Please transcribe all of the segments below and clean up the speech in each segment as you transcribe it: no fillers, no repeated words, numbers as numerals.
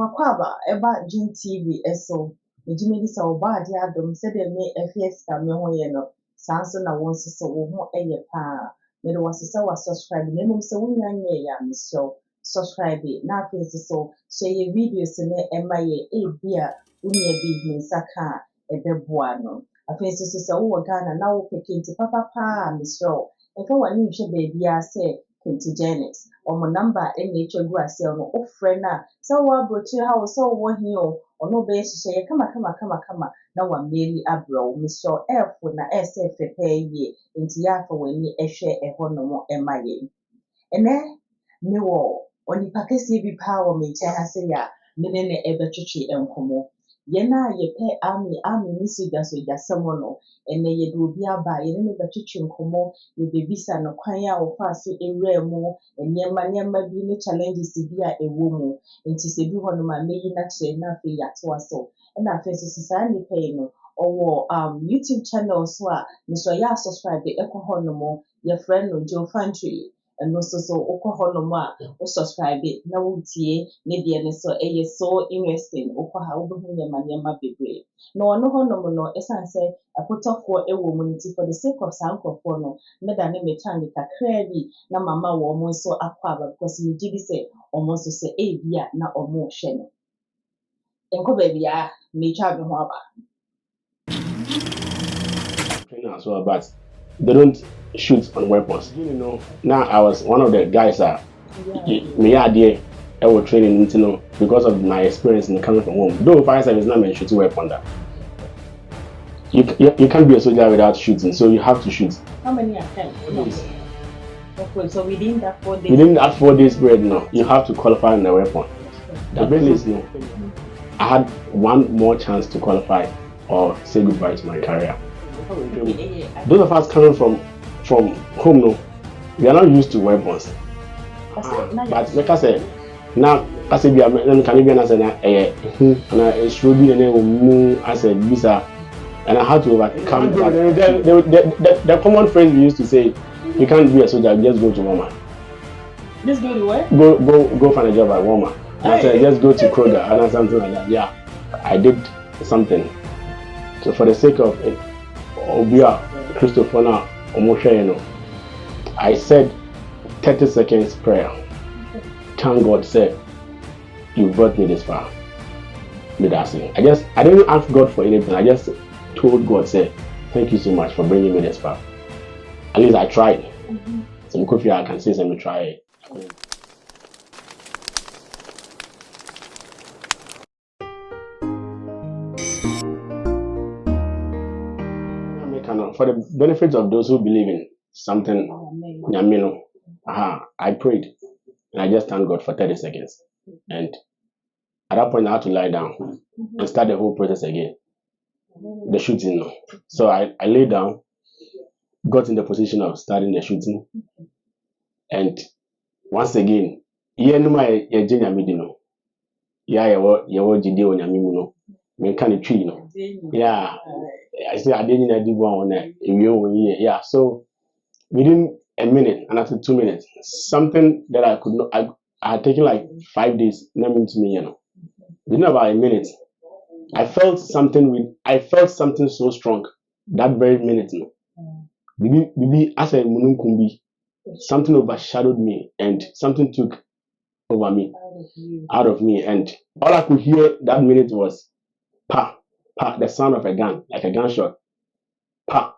Makwaba eba Jin TV eso ejimedi sa oba ade adom se de me FSK me ho ye no sanso na won so wo ho eye pa me do wasesa wa subscribe na mum se wunya nye ya me so subscribe na afesi so share ye videos ne ema ye bia wunya business aka ebeboa no afesi so se wo Ghana na wo pekinti papa pa me so e fa wani hwe baby a se Contigenics omo number ene chegu ase no ofre na so wa brochi ha so wo hi o ono be hye kama na wa meli abro mi so elfo na sf ye nti ya fa wani ehwe eho no mo emaye ene me wo oni pakesi bi pa wo me nche ha se ya me ne ebetwetwe enkomo yena yepe ami ni soja samono ene ye do bi aba ye ne betwetwe enkomo ye bebisa no kwan ya wo fa so ewura mu nyema bi ne challenges bi a ewo mu nti se bi hono ma meyi na che na fe ya to aso na fe so sa ni pe no owo YouTube channel so a me so ya subscribe ekọ hono mo ye friend no Joe Fantry no so okọ hono mo a o subscribe na wo tie ne de ne so so interesting okọ ha wo hu nyema bebre no ono hono mo no esanse akotofo ewo mu nti for the sake of sankofo no meda ne metandi kakra bi na mama wo mo so akwa because me gidi se omo so se bia na omo hwe no enko ba bia me twa me ho aba as well, but they don't shoot on weapons. You know, now I was one of the guys that me idea I was training, you know, because of my experience in coming from home. Though fire service is not meant shooting weapon that. You can't be a soldier without shooting, so you have to shoot. How many attempts? Okay, so within that 4 days. Within that 4 days period, no, you have to qualify in the weapon. The best is no. I had one more chance to qualify or say goodbye to my career. Those of us coming from home, no, we are not used to weapons. But like I said, now I say we are Canadian as and I should be as a visa, and I had to overcome that. The common phrase we used to say, you can't be a soldier, just go to Walmart. Just go to where? Go find a job at Walmart. And I said, just go to Kroger and something like that. Yeah, I did something. So for the sake of it, Obia Christopher na Omoshayeno, I said 30 seconds prayer. Thank God said, you brought me this far. I didn't ask God for anything. I just told God, said, thank you so much for bringing me this far. At least I tried. So Kofi, I can say something, try. For the benefits of those who believe in something, I prayed and I just thanked God for 30 seconds. And at that point, I had to lie down and start the whole process again. The shooting. So I lay down, got in the position of starting the shooting. And once again, I say I didn't do one yeah. So within a minute and after 2 minutes, something that I could not I had taken like 5 days, to me, within about a minute, I felt something so strong that very minute. Maybe as a mununkumbi, something overshadowed me and something took over me, out of me, and all I could hear that minute was pa. The sound of a gun, like a gunshot. Pa.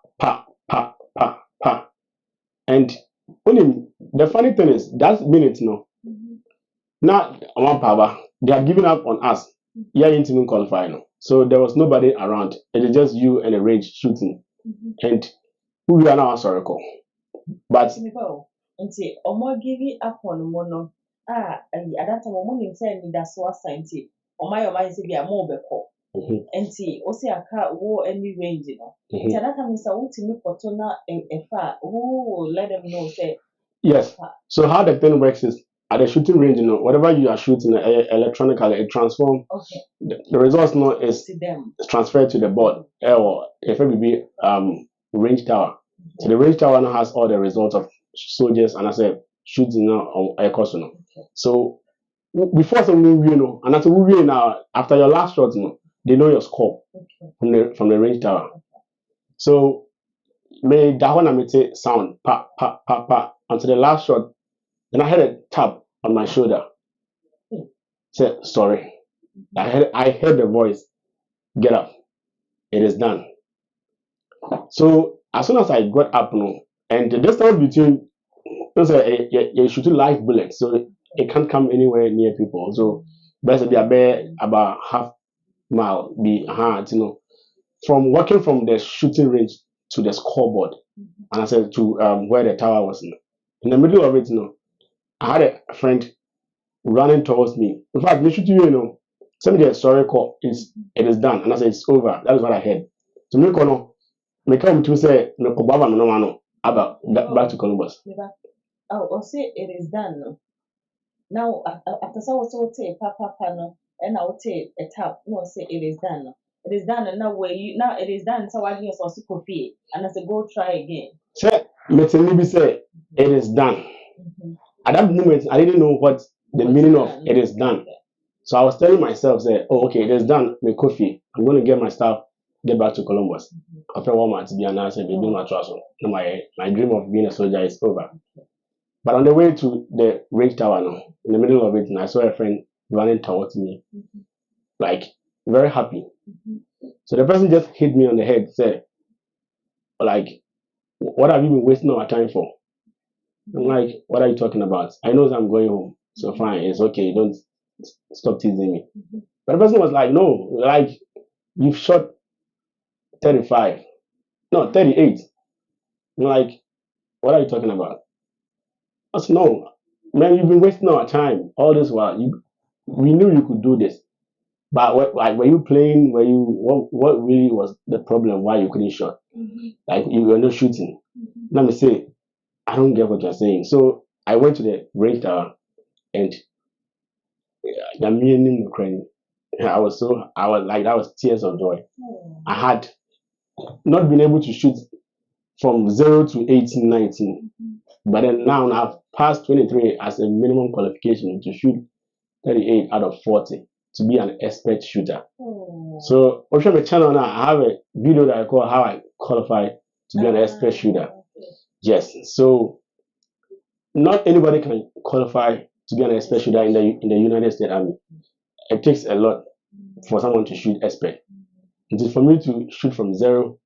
And only the funny thing is, that minute, now they are giving up on us. Yeah, ain't even qualifying. So there was nobody around. It is just you and a range shooting. And we are now sorry. But Enti osi aka wo any range no. That time say ultimate photo na efa who let them know say yes. So how the thing works is at the shooting range, whatever you are shooting electronically, it transforms. Okay. The results is transferred to the board or if it be range tower. So the range tower now has all the results of soldiers and I say shooting now on air course. So before some you know, and after we now after your last shot, you know, they know your score from the range tower. So me that one I made it sound pa pa pa pa until the last shot. Then I heard a tap on my shoulder. Said sorry. I heard the voice. Get up. It is done. So as soon as I got up, you know, and the distance between you're shooting live bullets, so it can't come anywhere near people. So basically about half mile be you know, from walking from the shooting range to the scoreboard, and I said to where the tower was in the middle of it, you know, I had a friend running towards me. In fact, they shoot you know, send me the sorry call. It is done, and I said it's over. That is what I heard. To me, kono, me come to say me ko baba me no mano about back to Columbus. Oh, say it is done. No. Now, after so take papa no, and I will take a tap. No, say it is done. No. It is done, and now it is done. So I just also coffee, and I say go try again. Say, me tell me say it is done. At that moment, I didn't know what the meaning of it is done. So I was telling myself, say, oh, okay, it is done. Me coffee. I'm going to get my stuff, get back to Columbus. After 1 month, to be announced, be doing my trust. My dream of being a soldier is over. But on the way to the range tower, no, in the middle of it, and I saw a friend running towards me, like very happy. So the person just hit me on the head, said, like, what have you been wasting our time for? I'm like, what are you talking about? I know I'm going home, so fine, it's okay. Don't stop teasing me. But the person was like, no, like you've shot 35, no 38. I'm like, what are you talking about? I said, no, man, you've been wasting our time all this while. We knew you could do this, but were you playing? What really was the problem? Why you couldn't shot? Like you were not shooting. Let me say, I don't get what you're saying. So I went to the range tower and I was like, that was tears of joy. I had not been able to shoot from 0 to 18, 19, but then now I've passed 23 as a minimum qualification to shoot 38 out of 40 to be an expert shooter. So on my channel now, I have a video that I call how I qualify to be an expert shooter. Yes, so not anybody can qualify to be an expert shooter in the United States Army. It takes a lot for someone to shoot expert. It is for me to shoot from 0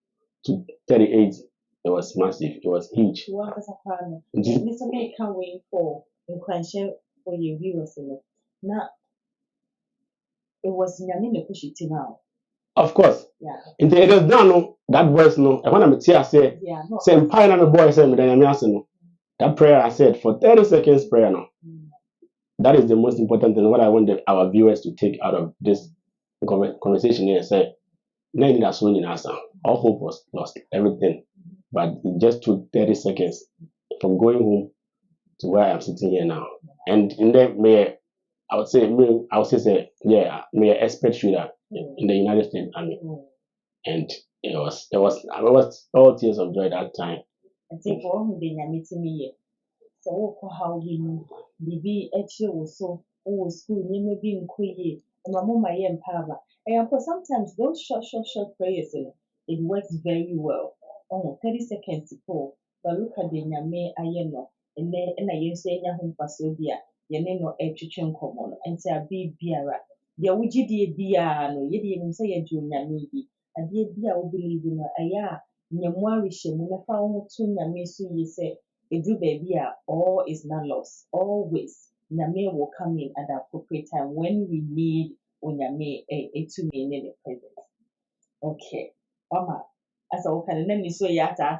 to 38. It was massive. It was huge. Mr. May can't wait for question for your viewers. Now, it was Nyamine push it now. Of course. Yeah. It is done. That voice, no. And when I'm here, say, say, I'm a boy, say, that prayer I said for 30 seconds prayer, no. That is the most important thing. What I want our viewers to take out of this conversation here, say, all hope was lost, everything. But it just took 30 seconds from going home to where I'm sitting here now. And in there, I would say, yeah, me an expert shooter in the United States Army. And it was all tears of joy that time. I think for all the meeting me, so how we know, the actually so, school, maybe in Kuyi, and my mama and Pava. And for sometimes those short prayers, it works very well. 30 seconds to pull, but look at the Yame Ayeno, and then I say Yahoo Pasobia, Yaneno Etchin Common, and say a big biara. The Wiji Bia, no, ye didn't say a junior maybe, and dear Bia will believe in a ya, Yamuarishin, when I found two Yamesu, ye say, a do baby, all is not lost, always. Yame will come in at the appropriate time when we need Onyame a 2 minute presence. Okay, Mama. As I can let me so yata.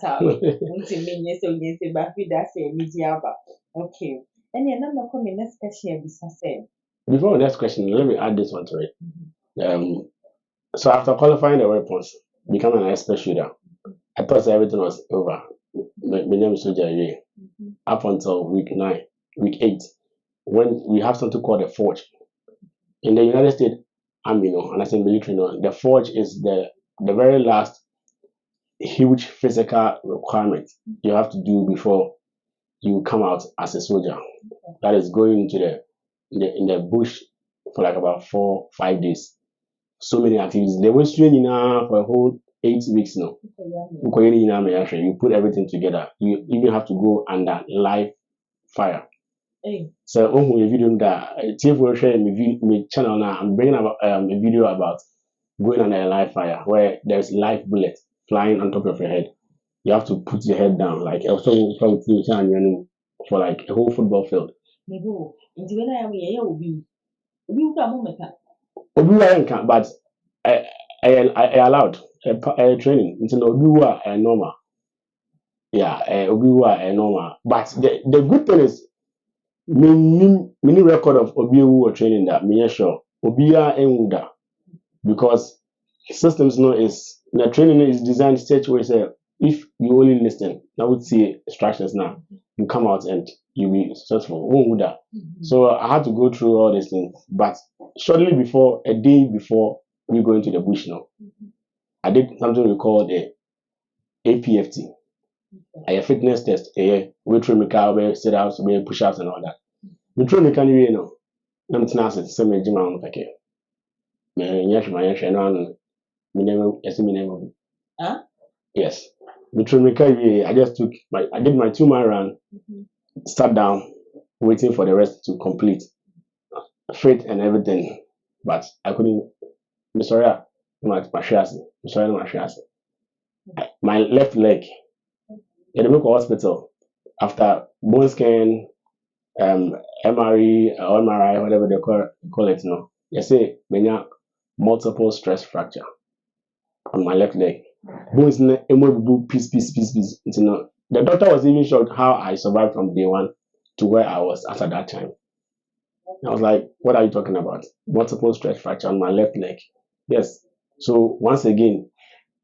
Okay. And another comment next question is say. Before the next question, let me add this one to it. So after qualifying the weapons, becoming an expert shooter, I thought everything was over. My name is Soja up until week 8, when we have something called the forge. In the United States Army, and I say military, the forge is the very last huge physical requirement you have to do before you come out as a soldier. That is going into the in the bush for like about 4-5 days. So many activities. They were swimming for a whole 8 weeks now. You put everything together. You even have to go under live fire. So on your video that TV share my channel now. I'm bringing about a video about going under a live fire where there's live bullet flying on top of your head. You have to put your head down like also for like a whole football field. But I allowed a training until Obi a normal. Yeah, Obi normal. But the good thing is many record of Obi training that me sure Obi enwuda because systems is the training is designed such way say if you only listen, I would see instructions now. You come out and you'll be successful. So I had to go through all these things. But shortly before, a day before we go into the bush now, I did something we call the APFT. A fitness test. We train me car, sit ups, push ups and all that. We train me can you know. I'm not saying me gym on okay. Yes. I just I did my 2-mile run, sat down, waiting for the rest to complete, fit and everything. But I couldn't. My left leg. In the medical hospital, after bone scan, MRI, whatever they call it now, they say many multiple stress fracture on my left leg. Bones piece. The doctor was even shocked how I survived from day one to where I was at that time. I was like, what are you talking about? Multiple stress fracture on my left leg. Yes. So once again,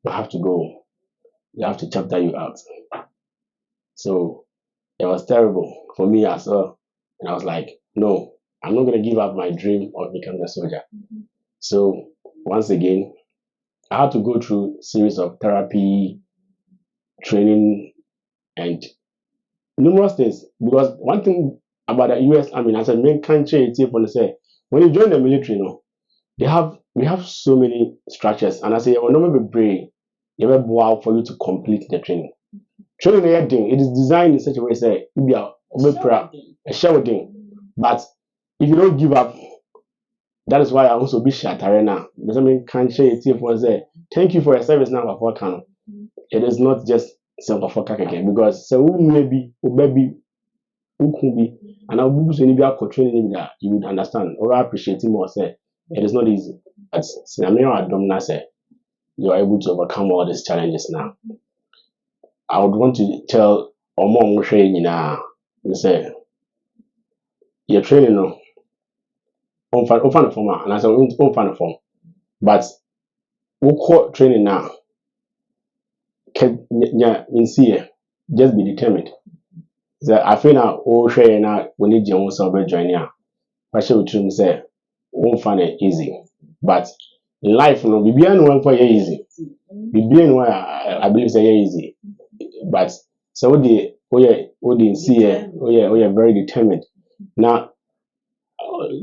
you have to go. You have to chapter you out. So it was terrible for me as well. And I was like, no, I'm not going to give up my dream of becoming a soldier. So once again, I had to go through a series of therapy, training, and numerous things. Because one thing about the US Army, as a main country, when you join the military, we have so many structures. And I say, will never be brave. You will wow for you to complete the training. Training it is designed in such a way say you be a shower thing. But if you don't give up, that is why I also be shattered now. Doesn't mean can't share it for say thank you for your service now for Kano. It is not just simple for Kaka because so maybe who could be and I'll be training that you would understand or appreciate him more say it is not easy. But say you are able to overcome all these challenges now. I would want to tell Omong training now, say, you're training no, on the form, and I said, on the form, but what training now? Can just be determined. So I feel now, all training now, we need your own self join here. I should say, won't find it easy, but in life, no, be beyond one for easy. Be beyond one, I believe say easy. But so we see we are very determined. Now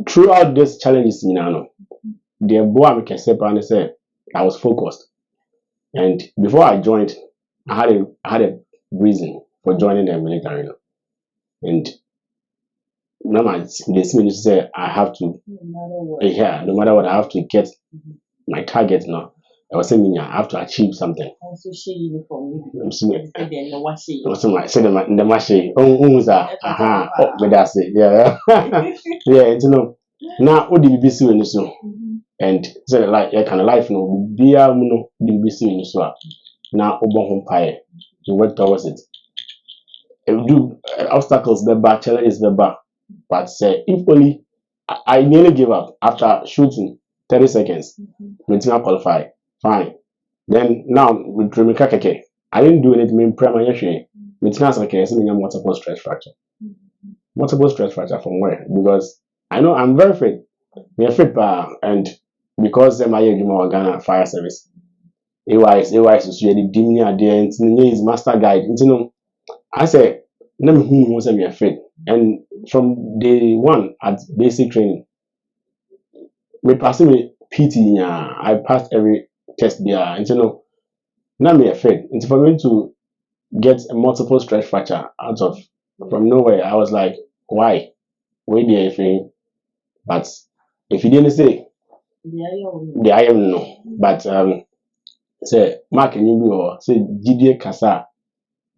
throughout these challenges, the boy can say I was focused. And before I joined, I had a reason for joining the military. And now this means say I have to no matter what I have to get my target now. I was saying I have to achieve something. Also, but that's it. Yeah. Yeah, now what did you be seeing so? And so like kind of life no be be seeing so now you work towards it. If do obstacles the back challenges the back, but say if only I nearly gave up after shooting 30 seconds, qualify. Fine. Then now with Keke, I didn't do anything in primary. Multiple stress fracture. Multiple stress fracture from where? Because I know I'm very fit. We are fit, and because my Ghana Fire Service, AYS is really dimly adherent. Is master guide. I say, let me who wants to be fit. And from day one at basic training, me passing me PT, I passed every test there. And you know, now me afraid. And for me to get a multiple stress fracture out of from nowhere, I was like, why? Wait there if you, but if you didn't say, the I am no. But say Mark and you or say GDA Kasa,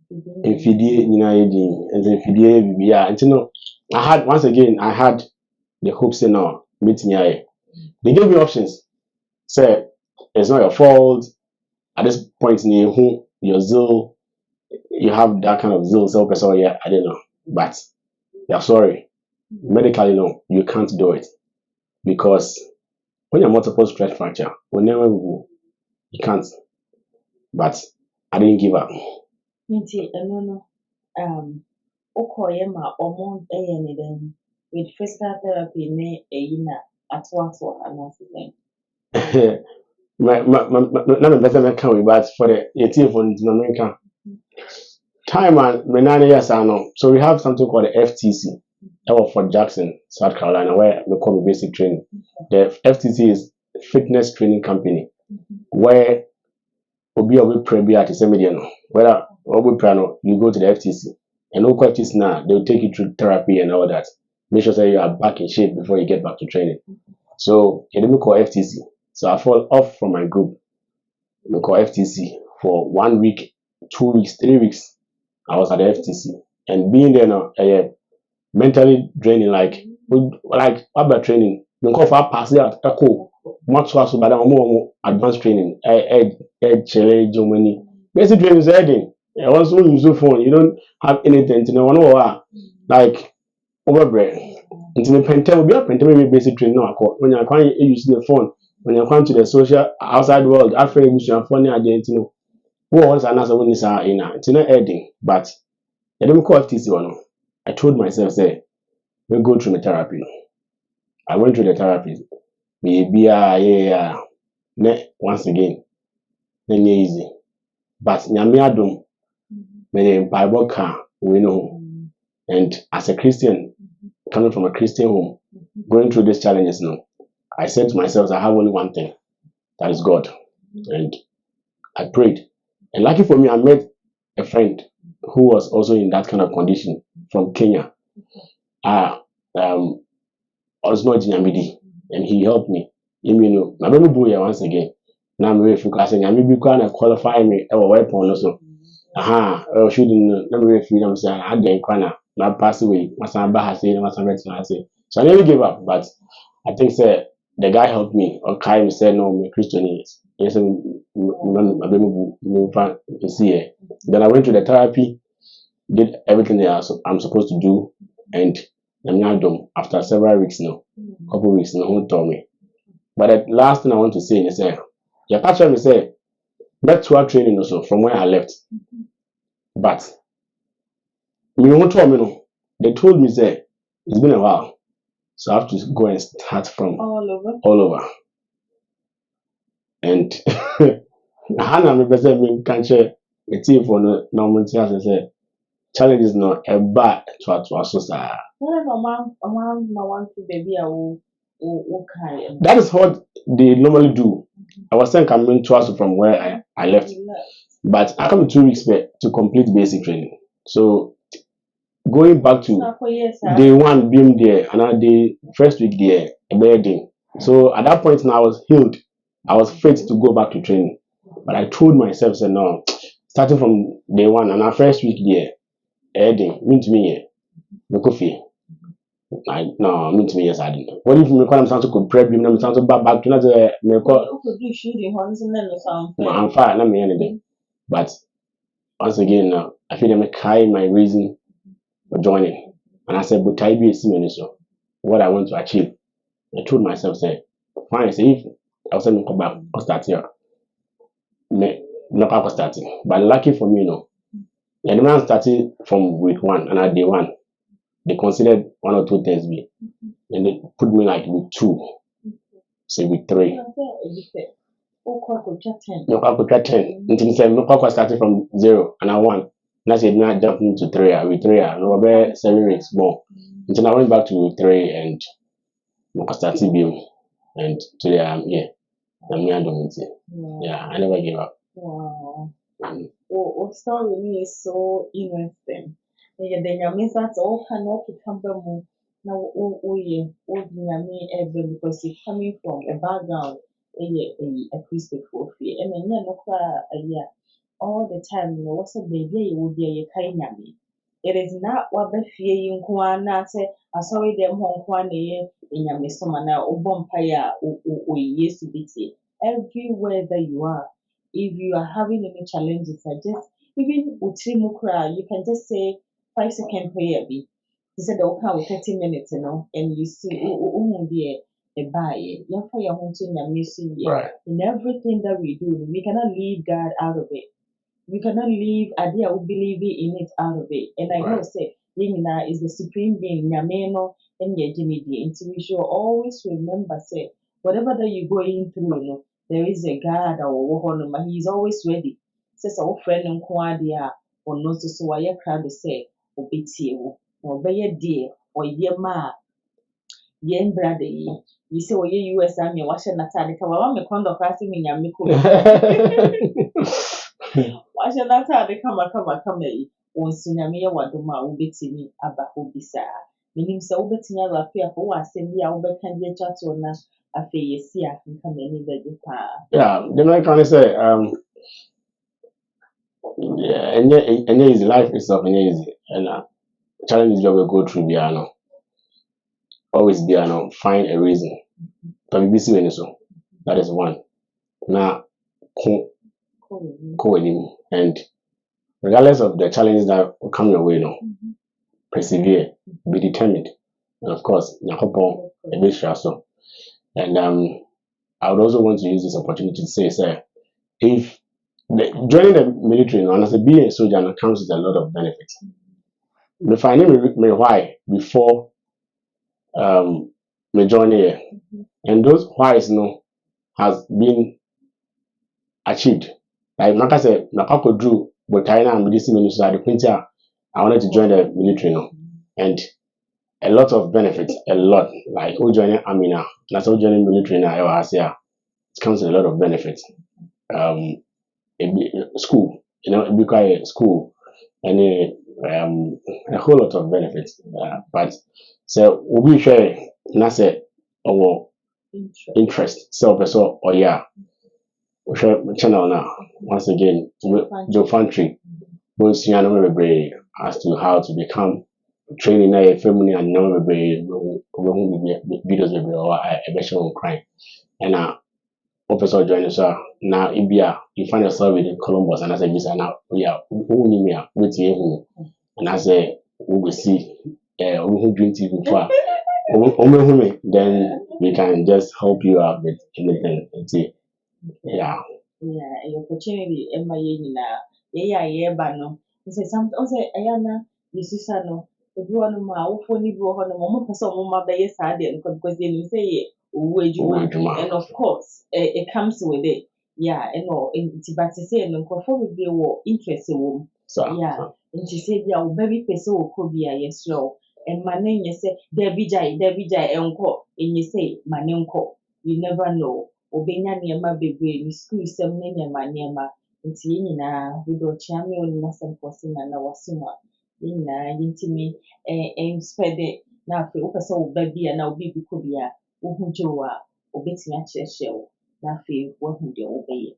if you did, you know, and if you did, yeah, and you know, I had the hopes in now meeting here. They gave me options. Say it's not your fault. At this point in your zeal, you have that kind of zeal, so yeah, I don't know. But you're sorry. Medically, no, you can't do it. Because when you're multiple stress fracture, whenever you can't. But I didn't give up. Okoye ma omo ne den with physical therapy ne eyina atwato anasisen. Not the better than can we, but for the 18th for America. Time and Menane, yes, I know. So we have something called the FTC. That was for Jackson, South Carolina, where we call basic training. The FTC is a fitness training company where Obi Prebia at the median. Whether Obi Prano, you go to the FTC. And no questions now, they'll take you through therapy and all that. Make sure that you are back in shape before you get back to training. So it we call FTC. So I fall off from my group. We call FTC for 1 week, 2 weeks, 3 weeks. I was at the FTC. And being there now, mentally draining, like about training. We call for pass out echo much faster, but more advanced training. Germany. Basic training is heading. Once you use your phone, you don't have anything to know. Like overbread. Until the pentile will be up and basic training. No, when you're going to use the phone, when you're going to the social outside world, after you use your phone, identity. Who was another one is in it's not heading, but I don't call FTC or no. I told myself, say, we'll go through the therapy. I went through the therapy. Maybe once again, then easy. But Nyame Adom, the Bible car, we know. And as a Christian, coming from a Christian home, going through these challenges now, I said to myself, I have only one thing, that is God. And I prayed. And lucky for me, I met a friend who was also in that kind of condition from Kenya. Osmo Jinyamidi, and he helped me. You know, I don't know once again. Now I'm very focused. I'm maybe going qualify me or weapon also. I shouldn't know very freedom. So I had the corner. Not pass away. My son has said, my son say. So I never gave up. But I think the guy helped me. Or Kai said, no, me Christian is. Yes, then I went to the therapy, did everything that I'm supposed to do, and after several weeks now, couple weeks now, who told me. But the last thing I want to say is, your pastor will say, that's what training also from where I left. But me who told me no, they told me say it's been a while, so I have to go and start from all over. And Hannah me person me can share a team for no normal as I say challenges no a bad to so sir. That is what they normally do. I was saying coming to us from where I left. But I come 2 weeks back to complete basic training. So going back to day one being there, another day, first week there, a bad day. So at that point now I was healed. I was fit to go back to training. But I told myself, say no, starting from day one and our first week there, heading, mean to me, coffee. No, mean to me, yes, I didn't. What if me call them something could prep him, them something back to another me call. I'm fine, let me anything. But once again, now I feel them carry my reason for joining. And I said, but I be a so what I want to achieve. I told myself, say, fine, say if I was saying come back, I'll start here. Not starting. But lucky for me, no. And when I started from week 1 and at day 1, they considered 1 or 2 things me. And they put me like week 2. Say week 3. No, I could get 10. Until say no started from 0 and I 1. Now said not jumping to 3 with 3 no about 7 weeks more. Until I went back to week 3 and I started being and today I'm here. I'm here dominating. Yeah, I never gave up. Wow. Oh, story is so interesting. Yeah, the Yamisa all cannot come back now. Oh, yeah, Yami ever because you're coming from a background, a Christian for fear, and then no cry a year all the time. You know, what's a baby will be a kind Yami. It is not what the fear you kwana say. I saw them home kwana in Yami Somana or Bompire or yes to be everywhere that you are. If you are having any challenges, I just even Uchimukra, you can just say 5-second prayer be. He said okay with 30 minutes, you know, and you see a buy Right. in everything that we do, we cannot leave God out of it. We cannot leave idea we believe in it out of it. And I know Right. say Yemina is the supreme being, Yameno and Yajimidi. And so we should always remember say whatever that you're going through, you know, there is a God or Wohonoma, he's always ready. Says our friend and Quadia or not so why you crowd to say obiti or be a dear or ye ma yen brother ye. You say, well, you US Army, washing Natalia, well, I'm a condo passing in Yamiko. Wahyɛ n'ataade kama yi wɔ nsunyameyɛ w'adom a wobɛtumi aba hɔ bisaa. Menim sɛ wobɛtumi arape afɔ wɔ asɛm bi a wobɛka de atwa toɔ na afei yɛsi a nka m'ani bɛgye paa. Yeah, then I can say yeah, and easy life itself and easy and challenges you will go through piano. Always piano, find a reason. But we busy when so. That is one. Now go and regardless of the challenges that will come your way, persevere, be determined, and of course, Nyakopon a bit so. And I would also want to use this opportunity to say, sir, if joining the military, and as a being a soldier, comes with a lot of benefits. Me finding me why before me join here, and those whys has been achieved. Like Maka said, Nakako drew but China and medicine minister at the printer. I wanted to join the military and a lot of benefits, a lot. Like who joining army now, that's who joining military now. It comes with a lot of benefits. School, it be quite school, and a whole lot of benefits. But so we share, that's it. Our interest, so or yeah. We share channel now. Once again, Joe Fantry, both Siano as to how to become training a family and no videos or a special on crime. And Professor join us now Ibia, you find yourself in Columbus and as a visa now we are with you and as a we will see who drink TV for then we can just help you out with anything. Yeah. Yeah, an opportunity in my yina. Yeah, bano. He said something. I say, Ayana, this is no. If you want to know, for you go on a moment, person, mama, be yes, I did because they say, and of course, it comes with it. Yeah, and no, but to say, and conform with the war, interest in woman. Yeah, and she said, yeah, baby, person could be a yes, slow. And my name, you say, there be jay, uncle, and you say, my uncle. You never know. Obenya nneɛma bebree ne school sɛm ne nneɛma nti yɛn nyinaa wode ɔkyea me wɔ nnasɛm kɔse na wasom a yɛn nyinaa yɛntumi ɛnspɛde na afei wopɛ sɛ wo ba bi a na obi bi kɔ bi a wohu gye wo a obɛtumi akyerɛkyerɛ wo na afei woahu deɛ wobɛyɛ.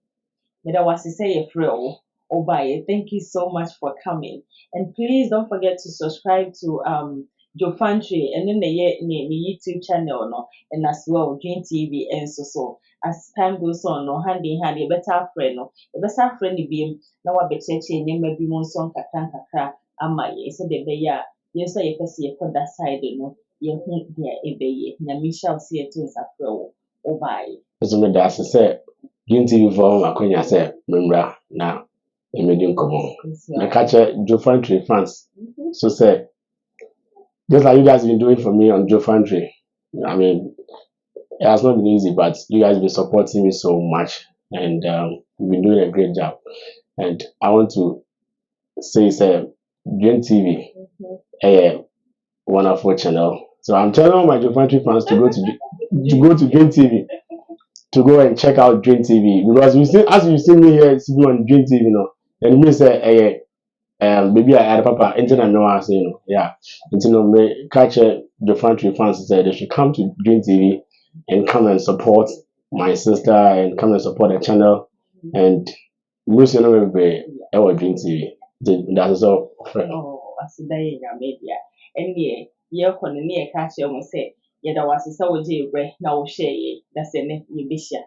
Meda wo ase sɛ yɛfrɛ wo wobaeɛ. Thank you so much for coming, and please don't forget to subscribe to Joe Fantry and then the YouTube channel and as well Dream TV and so as time goes on hand in hand a better friend be na wa better change maybe one song kakra ama ye so the be ya yes say you put that side you hu there e be ye na me shall see it to safro o bye so me da say Dream TV for akonya say memra na emedi nkomo na catch Joe Fantry fans so say just like you guys have been doing for me on Joe Fantry. I mean, it has not been easy, but you guys have been supporting me so much, and you've been doing a great job. And I want to says Dream TV, a wonderful channel. So I'm telling all my Jofantry fans to go to Dream TV, to go and check out Dream TV, because as you see me here sitting on Dream TV, and it means maybe I had papa internet no one say yeah, me catch Jofantry fans said they should come to Dream TV and come and support my sister and come and support the channel, and most be our Dream TV. That's all. Oh, asida ya media. Ene ye kono ne ye ka che mo se ye da wasesa wo je bre na wo share ye da se ne ye bishia.